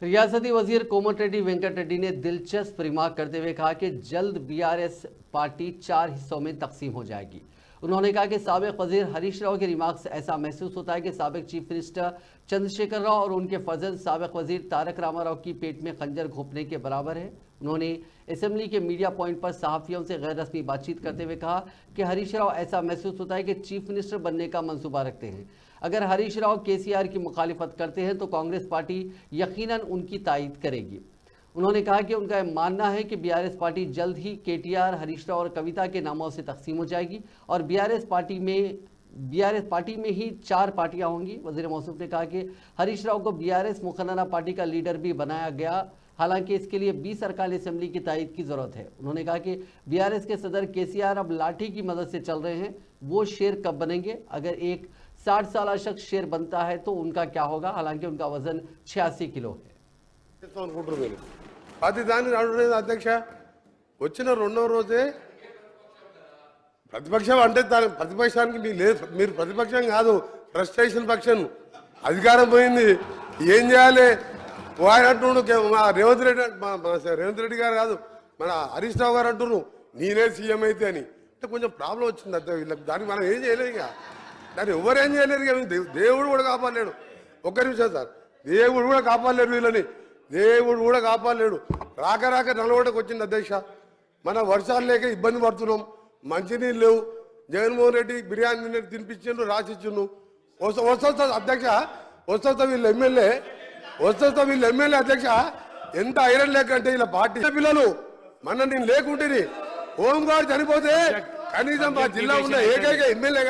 रियासती वजीर कोमटिरेड्डी वेंकट रेड्डी ने दिलचस्प रिमार्क करते हुए कहा कि जल्द बीआरएस पार्टी 4 हिस्सों में तकसीम हो जाएगी। उन्होंने कहा कि साबिक वजीर हरीश राव के रिमार्क से ऐसा महसूस होता है कि साबिक चीफ मिनिस्टर चंद्रशेखर राव और उनके फर्जंद साबिक वजीर तारक रामाराव की पेट में खंजर घोंपने के बराबर है। उन्होंने असेंबली के मीडिया पॉइंट पर सहाफियों से गैर रस्मी बातचीत करते हुए कहा कि हरीश राव ऐसा महसूस होता है कि चीफ मिनिस्टर बनने का मंसूबा रखते हैं। अगर हरीश राव केसीआर की मुखालिफत करते हैं तो कांग्रेस पार्टी यकीनन उनकी तायद करेगी। उन्होंने कहा कि उनका मानना है कि बीआरएस पार्टी जल्द ही केटीआर, हरीश राव और कविता के नामों से तकसीम हो जाएगी और बीआरएस पार्टी में ही 4 पार्टियां होंगी। वजीर मौसूफ ने कहा कि हरीश राव को बीआरएस मुखन्ना पार्टी का लीडर भी बनाया गया, हालांकि इसके लिए 20 अरकान असेंबली की तायद की जरूरत है। उन्होंने कहा कि बीआरएस के सदर केसीआर अब लाठी की मदद से चल रहे हैं, वो शेर कब बनेंगे? अगर एक 60 साल शख्स शेर बनता है तो उनका क्या होगा? हालांकि उनका वजन 86 किलो है। అది దాని అడుగులేదు అధ్యక్ష వచ్చిన రెండో రోజే ప్రతిపక్షం అంటే దాని ప్రతిపక్షానికి మీరు ప్రతిపక్షం కాదు, ఫ్రస్ట్రేషన్ పక్షం అధికారం పోయింది, ఏం చేయాలి ఆయన అంటున్నాడు. మా రేవంత్ రెడ్డి గారు కాదు, మన హరీష్ రావు గారు అంటున్నారు నేనే సీఎం అయితే అని. అంటే కొంచెం ప్రాబ్లం వచ్చింది అంతే వీళ్ళకి. దానికి మనం ఏం చేయలేదు, ఇక దాన్ని ఎవరేం చేయలేరు. ఇక దేవుడు కూడా కాపాడలేడు. ఒక్క నిమిషం సార్, దేవుడు కూడా కాపాడలేడు వీళ్ళని, దేవుడు కూడా కాపాడలేడు. రాక రాక నలగొండకు వచ్చింది అధ్యక్ష. మన వర్షాలు లేక ఇబ్బంది పడుతున్నాం, మంచినీళ్ళు లేవు. జగన్మోహన్ రెడ్డి బిర్యానీ తినిపించిండు, రాసిచ్చిండు. వస్తుంది అధ్యక్ష, వస్తుంది వీళ్ళు ఎమ్మెల్యే అధ్యక్ష. ఎంత ఐరన్ లేక అంటే ఇలా పార్టీ పిల్లలు మన నేను లేకుంటే హోంగార్డ్ చనిపోతే కనీసం మా జిల్లా ఉన్న ఏకైక ఎమ్మెల్యే